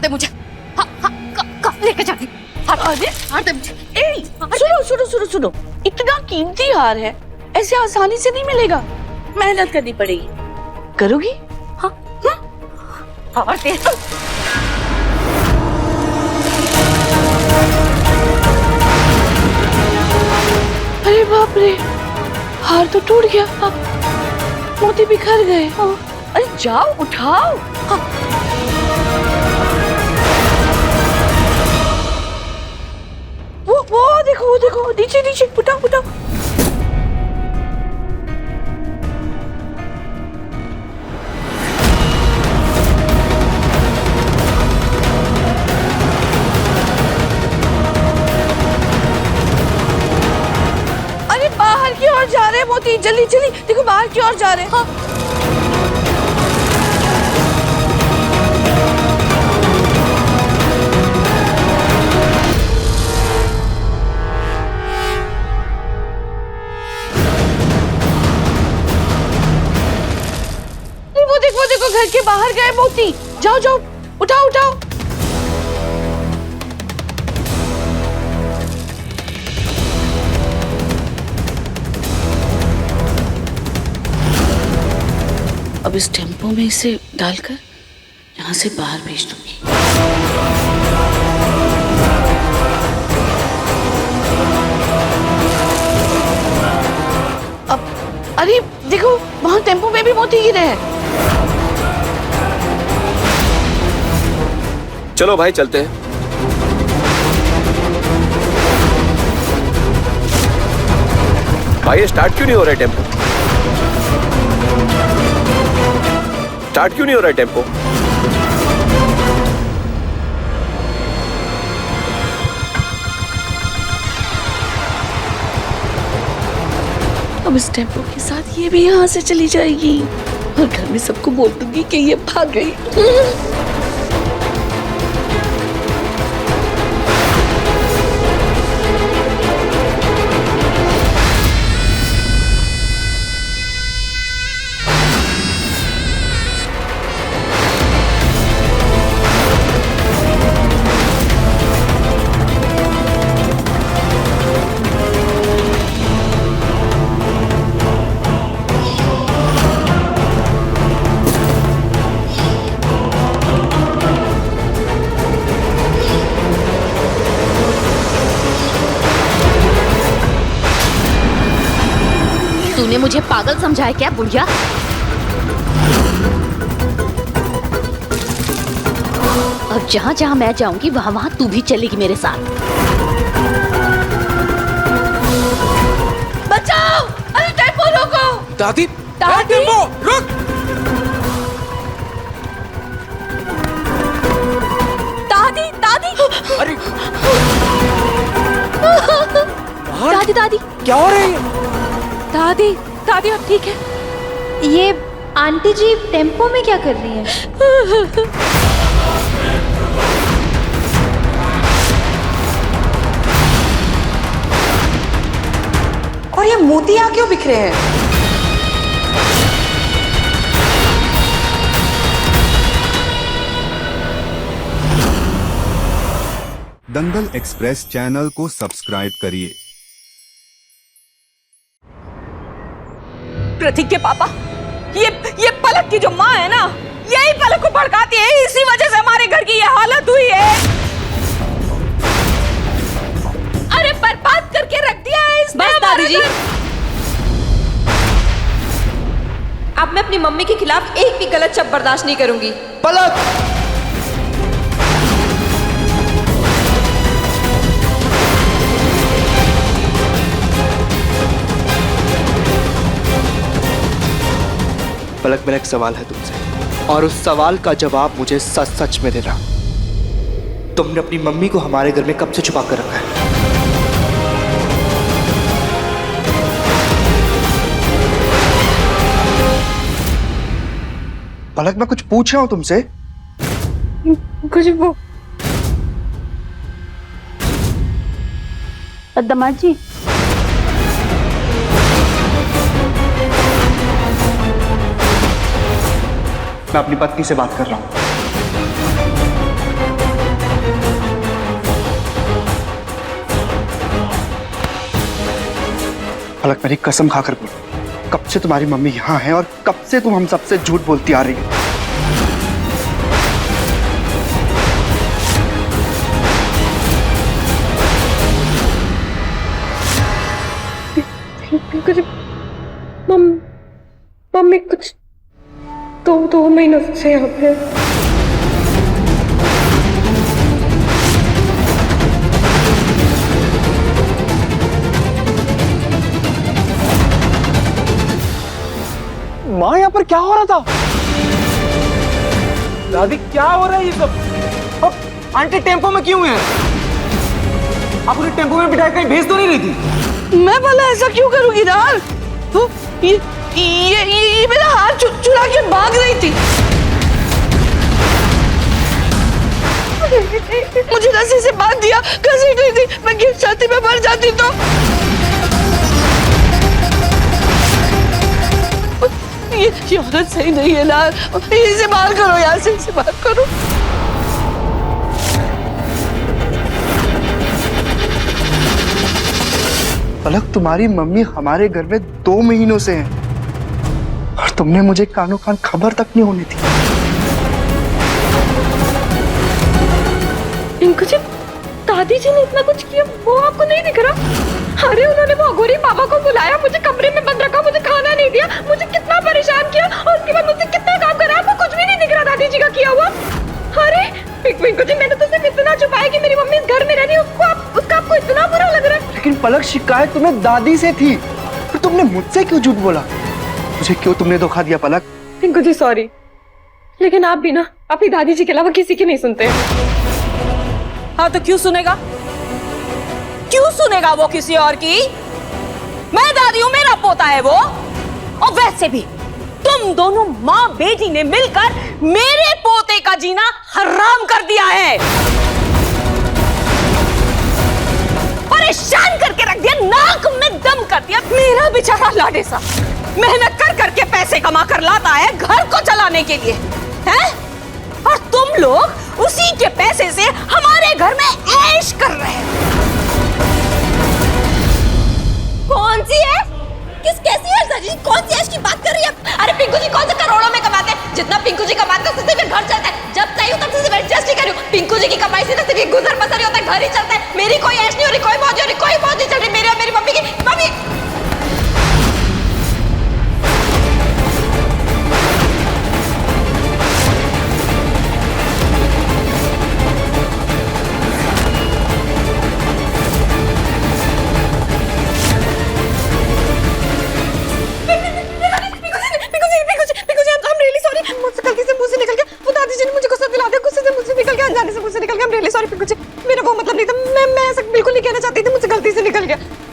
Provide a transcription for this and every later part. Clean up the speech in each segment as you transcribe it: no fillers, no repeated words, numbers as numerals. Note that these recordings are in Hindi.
दे मुझे। हाँ हाँ, कब लेके जाती? अरे हार दे मुझे। सुनो सुनो सुनो सुनो, इतना कीमती हार है, ऐसे आसानी से नहीं मिलेगा, मेहनत करनी पड़ेगी। करोगी? हाँ हार दे। अरे बाप रे, हार तो टूट गया। हाँ, मोती बिखर गए। हाँ, अरे जाओ उठाओ। हाँ। वो देखो नीचे नीचे, उठाओ उठाओ। अरे बाहर की ओर जा रहे हैं मोती, जल्दी जल्दी देखो, बाहर की ओर जा रहे हैं। हाँ। वो देखो घर के बाहर गए मोती। जाओ जाओ, उठाओ उठाओ। अब इस टेम्पो में इसे डालकर यहाँ से बाहर भेज दूंगी। अब अरे देखो, वहाँ टेम्पो में भी मोती गिरे हैं। चलो भाई चलते हैं। भाई ये स्टार्ट क्यों नहीं हो रहा है टेम्पो? स्टार्ट क्यों नहीं हो रहा है टेम्पो? अब इस टेम्पो के साथ ये भी यहाँ से चली जाएगी और घर में सबको बोल दूंगी कि ये भाग गई। तूने मुझे पागल समझा है क्या बुढ़िया? अब जहाँ जहाँ मैं जाऊंगी वहाँ वहाँ तू भी चलेगी मेरे साथ। बचाओ! अरे टेम्पो रोको! दादी, दादी! टेम्पो रुक! दादी दादी अरे दादी दादी क्या हो रहा है? दादी दादी अब ठीक है? ये आंटी जी टेम्पो में क्या कर रही हैं? और ये मोती यहाँ क्यों बिखरे हैं? दंगल एक्सप्रेस चैनल को सब्सक्राइब करिए। प्रतीक के पापा, ये पलक की जो माँ है ना, यही पलक को भड़काती है, इसी वजह से हमारे घर की ये हालत हुई है। अरे बर्बाद करके रख दिया है इसने। बस दादी जी, अब मैं अपनी मम्मी के खिलाफ एक भी गलत शब्द बर्दाश्त नहीं करूंगी। पलक! पलक, मेरा एक सवाल है तुमसे, और उस सवाल का जवाब मुझे सच सच में देना। तुमने अपनी मम्मी को हमारे घर में कब से छुपा कर रखा है? पलक, मैं कुछ पूछ रहा हूं तुमसे। कुछ वो दमाद जी, मैं अपनी पत्नी से बात कर रहा हूं। पलक मेरी कसम खाकर बोलो, कब से तुम्हारी मम्मी यहाँ है और कब से तुम हम सबसे झूठ बोलती आ रही हो? कुछ मम्मी कुछ दो महीनों से यहाँ पे माँ, यहाँ पर क्या हो रहा था? दादी, क्या हो रहा है ये सब? और आंटी टेम्पो में क्यों है? आप उन्हें टेम्पो में बिठा कहीं भेज तो नहीं रही थी? मैं भला ऐसा क्यों करूंगी यार? तो ये मेरा हाथ चुरा के भाग रही थी। मुझे रस्सी से बांध दिया, घसीट रही थी। मैं गिर जाती, मैं मर जाती तो। ये औरत सही नहीं है यार, इसे बाहर करो यार से, इसे बाहर करो। पलक, तुम्हारी मम्मी हमारे घर में 2 महीनों से है और तुमने मुझे कानों कान खबर तक नहीं होने दी। पिंकू जी, दादी जी ने इतना कुछ किया, वो आपको नहीं दिख रहा? अरे उन्होंने वो अघोरी पापा को बुलाया, मुझे कमरे में बंद रखा, मुझे खाना नहीं दिया, मुझे कितना परेशान किया और उसके बाद मुझसे कितना काम करा, आपको कुछ भी नहीं दिख रहा दादी जी का किया हुआ? अरे पिंकू जी, मैंने तो सिर्फ इतना छुपाया कि मेरी मम्मी इस घर में रहती है, उसका आपको इतना बुरा लग रहा है? लेकिन पलक, शिकायत तुम्हें दादी से थी, फिर तुमने मुझसे क्यों झूठ बोला? मुझे क्यों तुमने धोखा दिया पलक? पिंकू जी सॉरी, लेकिन आप भी ना अपनी दादी जी के अलावा किसी की नहीं सुनते। हाँ तो क्यों सुनेगा? क्यों सुनेगा वो किसी और की? मैं दादी हूं, मेरा पोता है वो। और वैसे भी तुम दोनों माँ बेटी ने मिलकर मेरे पोते का जीना हराम कर दिया है, परेशान करके रख दिया, नाक में दम कर दिया। मेरा बेचारा लाडे सा मेहनत कर करके पैसे कमा कर लाता है घर को चलाने के लिए, हैं? और तुम लोग उसी के पैसे से हमारे घर में ऐश कर रहे हो। कौन सी है? कैसी है दादी? कौन सी ऐश की बात कर रही है? अरे पिंकू जी कौन से करोड़ों में कमाते हैं? जितना पिंकू जी कमाते हैं उससे घर चलता है। जब चाहिए तब से एडजस्ट ही करूं। पिंकू जी की कमाई से सिर्फ गुजर बसर ही होता है, घर ही चलता है। मेरी कोई ऐश नहीं हो रही, कोई मौज हो रही, कोई मौज नहीं चल रही मेरी और मेरी मम्मी की। मम्मी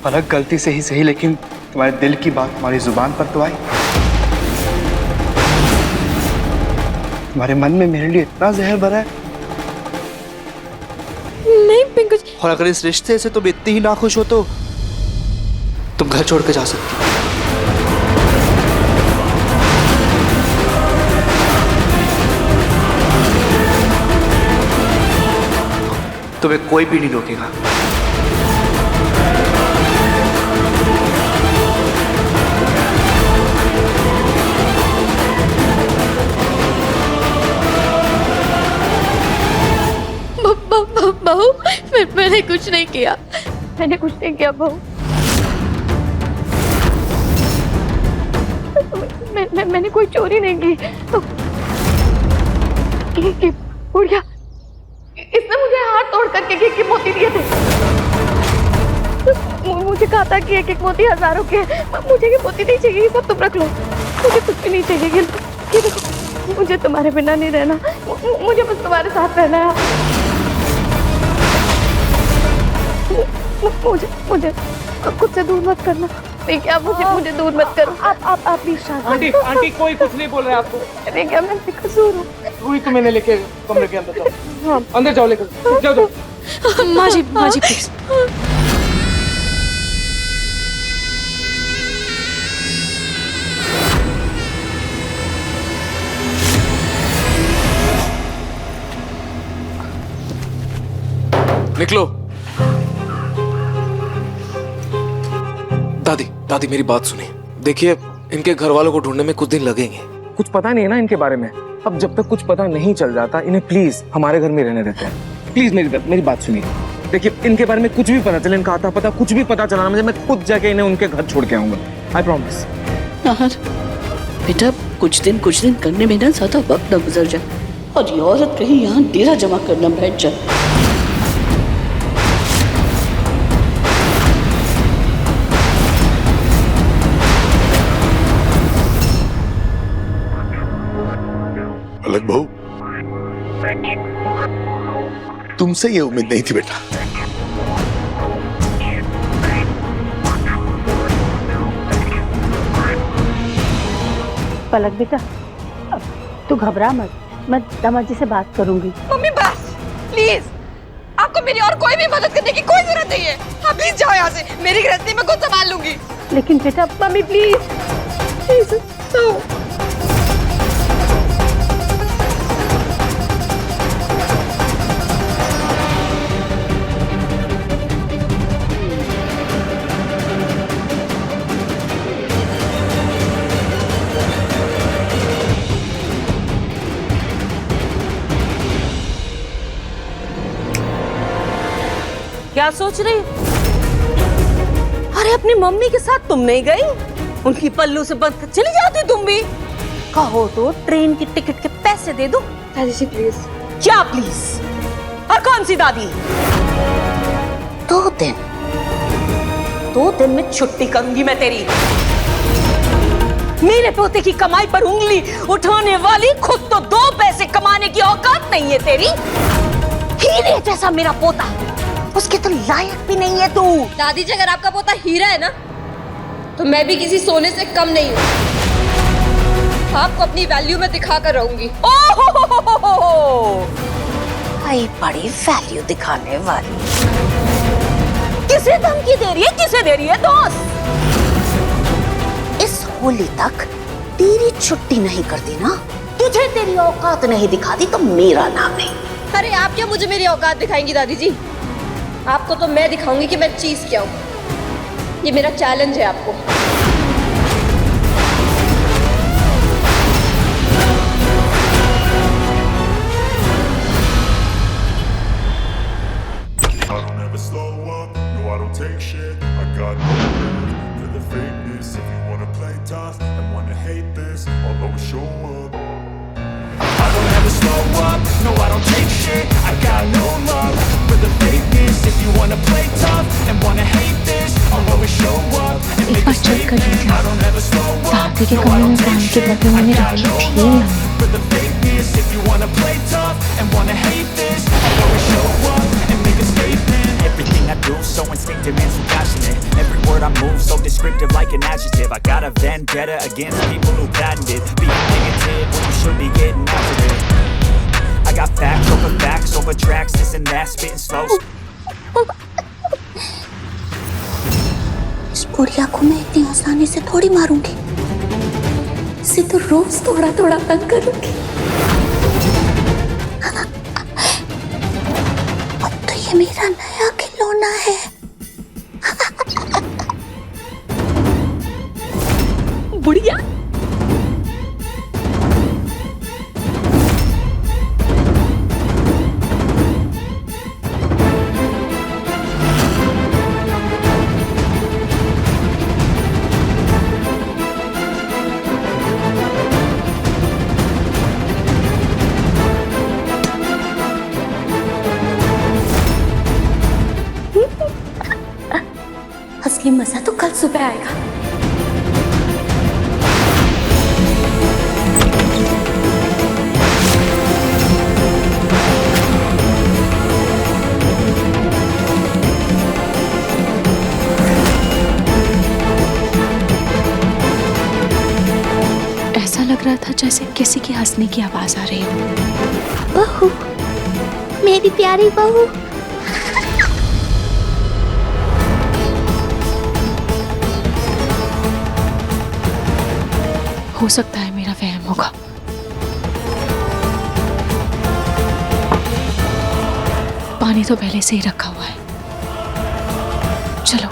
पलक, गलती से ही सही, लेकिन तुम्हारे दिल की बात हमारी जुबान पर तो आई। तुम्हारे मन में मेरे लिए इतना जहर भरा है। नहीं पिंकू जी। और अगर इस रिश्ते से तुम इतनी ही नाखुश हो तो तुम घर छोड़ के जा सकती हो। तुम्हें कोई भी नहीं रोकेगा। बहू, मैंने कुछ नहीं किया, मैंने कुछ नहीं किया बहू। मैंने कोई चोरी नहीं की। बुढ़िया, इसने मुझे हाथ तोड़ करके एक मोती दिए थे। मुझे कहा था कि एक मोती हजारों के। मुझे ये मोती नहीं चाहिए, ये सब तुम रख लो, मुझे कुछ भी नहीं चाहिए। ये देखो, मुझे तुम्हारे बिना नहीं रहना, मुझे बस तुम्हारे साथ रहना है। मुझे खुद से दूर मत करना। क्या मुझे दूर मत करो। आप भी शांत। आंटी कोई कुछ नहीं बोल रहा है आपको। क्या मैं बेकसूर हूँ? वही तो मैंने लेके कमरे के अंदर जाओ। हाँ। अंदर जाओ, लेकर जाओ। माँ जी प्लीज। निकलो। दादी दादी मेरी बात सुनिए। देखिए इनके घर वालों को ढूंढने में कुछ दिन लगेंगे। कुछ पता नहीं है ना इनके बारे में। अब जब तक कुछ पता नहीं चल जाता इन्हें प्लीज हमारे घर में रहने देते हैं। प्लीज मेरी बात सुनिए। देखिए इनके बारे में कुछ भी पता चले, इनका आता पता कुछ भी पता चला ना मुझे, मैं खुद जाके इन्हें उनके घर छोड़ के आऊंगा। I promise. यार बेटा कुछ दिन करने में ना ज्यादा वक्त न गुजर जाए और ये औरत कहीं यहाँ डेरा जमा करना बैठ जाए। अलग बहू, तुमसे ये उम्मीद नहीं थी बेटा। पलक बेटा, अब तू घबरा मत, मैं दामाद जी से बात करूंगी। मम्मी बस प्लीज, आपको मेरी और कोई भी मदद करने की कोई जरूरत नहीं है। आप प्लीज जाओ यहाँ से, मेरी गृहस्थी मैं खुद संभाल लूंगी। लेकिन बेटा मम्मी प्लीज प्लीज तो क्या सोच रही? अरे अपनी मम्मी के साथ तुम नहीं गई? उनकी पल्लू से बंध कर चली जाती तुम भी। कहो तो ट्रेन की टिकट के पैसे दे दो। दादी जी प्लीज। क्या प्लीज? और कौन सी दादी? 2 दिन में छुट्टी करूंगी मैं तेरी। मेरे पोते की कमाई पर उंगली उठाने वाली, खुद तो 2 पैसे कमाने की औकात नहीं है तेरी। हीरे जैसा मेरा पोता, उसके तो लायक भी नहीं है तू। दादी जी अगर आपका पोता हीरा है ना, तो मैं भी किसी सोने से कम नहीं हूँ। आपको अपनी वैल्यू में दिखा कर रहूंगी। ओहो, आई बड़ी वैल्यू दिखाने वाली। किसे धमकी दे रही है? किसे दे रही है दोस्त? इस होली तक तेरी छुट्टी नहीं करती ना, तुझे तेरी औकात नहीं दिखाती तो मेरा नाम नहीं। अरे आप क्या मुझे मेरी औकात दिखाएंगी दादी जी? आपको तो मैं दिखाऊंगी कि मैं चीज क्या हूं। ये मेरा चैलेंज है आपको। एक बार चेक कर लीजिए, दादी के कमरे में काम के बदले मैंने रखी थी। Everything I do so instinctive and so passionate. Every word I move so descriptive like an adjective. I got a vendetta against people who patented being negative when you should be getting after it. I got facts over tracks, this and that, spitting slow. इस बुढ़िया को मैं इतनी आसानी से थोड़ी मारूंगी, इसे तो रोज थोड़ा थोड़ा तंग करूंगी। अब तो ये मेरा नया खिलौना है। बुढ़िया असली मजा तो कल सुबह आएगा। ऐसा लग रहा था जैसे किसी की हंसने की आवाज आ रही हो। बहू, मेरी प्यारी बहू। हो सकता है मेरा वहम होगा। पानी तो पहले से ही रखा हुआ है। चलो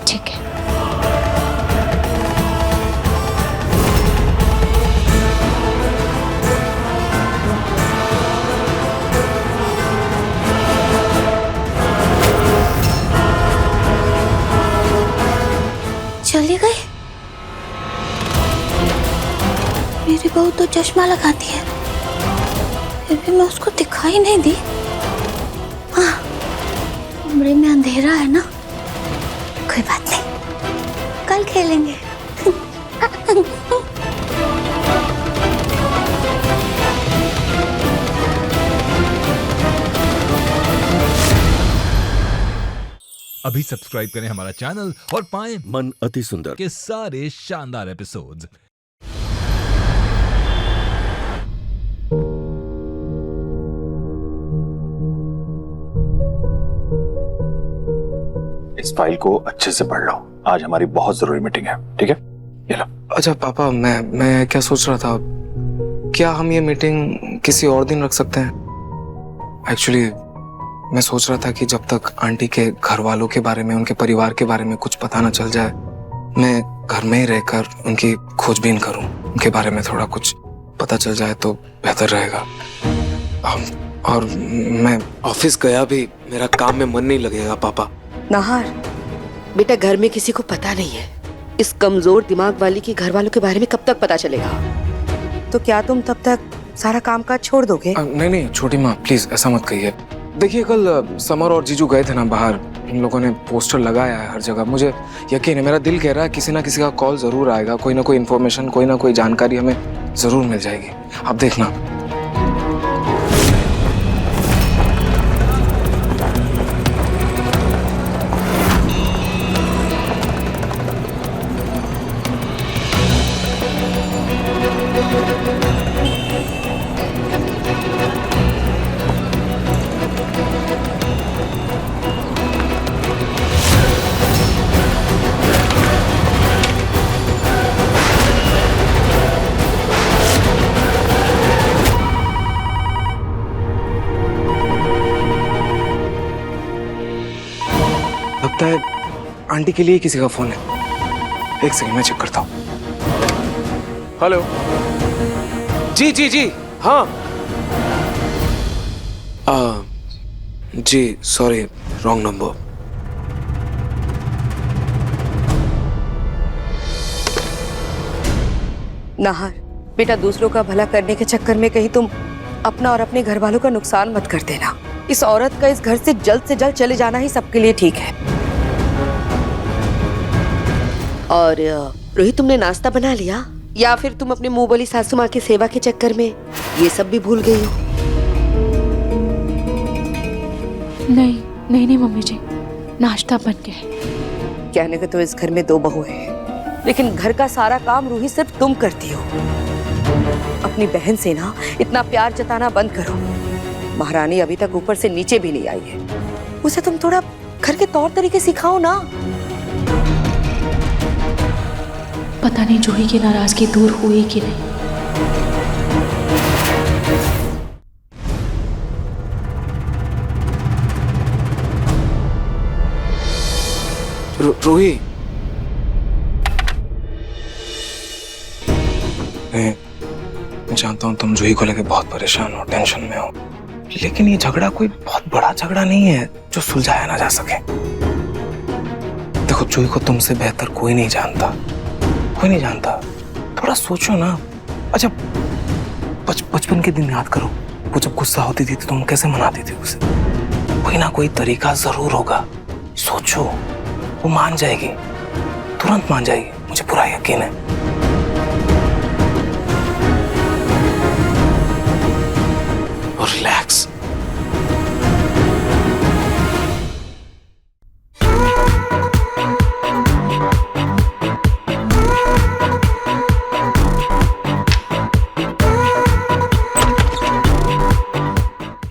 ठीक है। चली गई? मेरी बहू तो चश्मा लगाती है, फिर भी मैं उसको दिखाई नहीं दी। हाँ, कमरे में अंधेरा है ना, कोई बात नहीं, कल खेलेंगे। अभी सब्सक्राइब करें हमारा चैनल और पाएं मन अति सुंदर के सारे शानदार एपिसोड्स। इस फाइल को अच्छे से पढ़ लो, आज हमारी बहुत जरूरी मीटिंग है, ठीक है? ये लो। अच्छा पापा, मैं क्या सोच रहा था, क्या हम ये मीटिंग किसी और दिन रख सकते हैं? एक्चुअली मैं सोच रहा था कि जब तक आंटी के घर वालों के बारे में, उनके परिवार के बारे में कुछ पता ना चल जाए, मैं घर में ही रहकर उनकी खोजबीन करूं, उनके बारे में थोड़ा कुछ पता चल जाए तो बेहतर रहेगा। और मैं ऑफिस गया भी मेरा काम में मन नहीं लगेगा पापा। नाहर, बेटा घर में किसी को पता नहीं है, इस कमजोर दिमाग वाली की घर वालों के बारे में कब तक पता चलेगा? तो क्या तुम तब तक सारा काम काज छोड़ दोगे? नहीं छोटी माँ, प्लीज ऐसा मत कहिए। देखिए कल समर और जीजू गए थे ना बाहर, इन लोगों ने पोस्टर लगाया है हर जगह। मुझे यकीन है, मेरा दिल कह रहा है किसी ना किसी का कॉल जरूर आएगा, कोई ना कोई इन्फॉर्मेशन, कोई ना कोई जानकारी हमें जरूर मिल जाएगी। आप देखना। लगता है आंटी के लिए किसी का फोन है। एक सेकंड, मैं चेक करता हूँ। हेलो। जी हाँ। जी सॉरी, रॉन्ग नंबर। नाहर, बेटा दूसरों का भला करने के चक्कर में कहीं तुम अपना और अपने घर वालों का नुकसान मत कर देना। इस औरत का इस घर से जल्द चले जाना ही सबके लिए ठीक है। और रोहित, तुमने नाश्ता बना लिया या फिर तुम अपने मुंह बोली सासू माँ की सेवा के चक्कर में ये सब भी भूल गई हो? नहीं मम्मी जी, नाश्ता बन गया है। कहने को तो इस घर में 2 बहू है, लेकिन घर का सारा काम रूही सिर्फ तुम करती हो। अपनी बहन से ना इतना प्यार जताना बंद करो। महारानी अभी तक ऊपर से नीचे भी नहीं आई है, उसे तुम थोड़ा घर के तौर तरीके सिखाओ ना। पता नहीं जूही की नाराजगी दूर हुई कि नहीं। रूही, मैं जानता हूँ तुम जूही को लेकर बहुत परेशान हो, टेंशन में हो, लेकिन ये झगड़ा कोई बहुत बड़ा झगड़ा नहीं है जो सुलझाया ना जा सके। देखो, जूही को तुमसे बेहतर कोई नहीं जानता। थोड़ा सोचो ना। अच्छा, बचपन के दिन याद करो, वो जब गुस्सा होती थी तो तुम कैसे मनाती थी उसे? कोई ना कोई तरीका जरूर होगा। सोचो, वो मान जाएगी, तुरंत मान जाएगी, मुझे पूरा यकीन है। और रिलैक्स।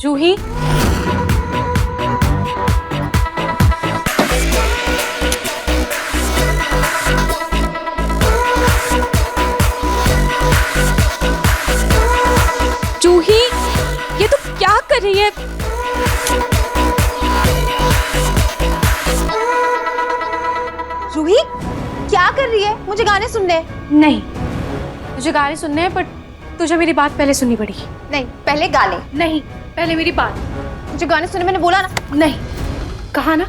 जूही, जूही, ये तो क्या कर रही है? जूही, क्या कर रही है? मुझे गाने सुनने हैं। नहीं, मुझे गाने सुनने हैं, पर तुझे मेरी बात पहले सुननी पड़ेगी। नहीं, पहले गाने। नहीं, पहले मेरी बात। मुझे गाने सुनने, मैंने बोला ना। नहीं, कहा ना।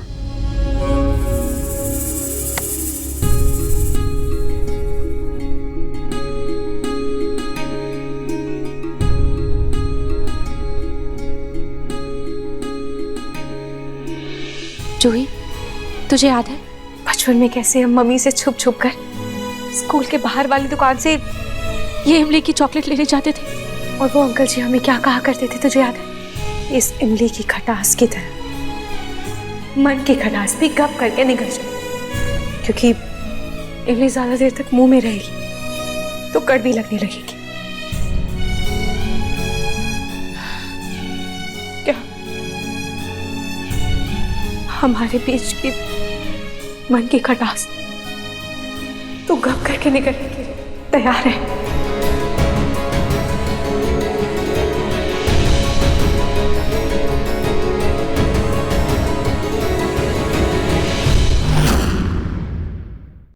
तुझे याद है बचपन में कैसे हम मम्मी से छुप छुप कर स्कूल के बाहर वाली दुकान से ये इमली की चॉकलेट लेने जाते थे और वो अंकल जी हमें क्या कहा करते थे, तुझे याद है? इस इमली की खटास की तरह मन की खटास भी गप करके निकल जाए, क्योंकि इमली ज्यादा देर तक मुंह में रहेगी तो कड़वी लगने लगेगी। क्या हमारे बीच की मन की खटास तो गप करके निकलने के लिए तैयार है?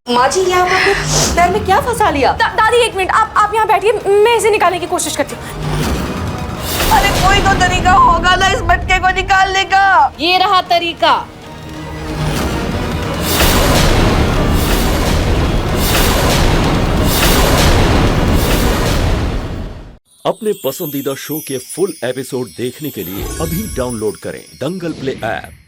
माँ जी यहाँ पर पैर में क्या फंसा लिया? दादी एक मिनट, आप यहाँ बैठिए, मैं इसे निकालने की कोशिश करती हूँ। अरे कोई तो तरीका होगा ना इस मटके को निकालने का। ये रहा तरीका। अपने पसंदीदा शो के फुल एपिसोड देखने के लिए अभी डाउनलोड करें दंगल प्ले ऐप।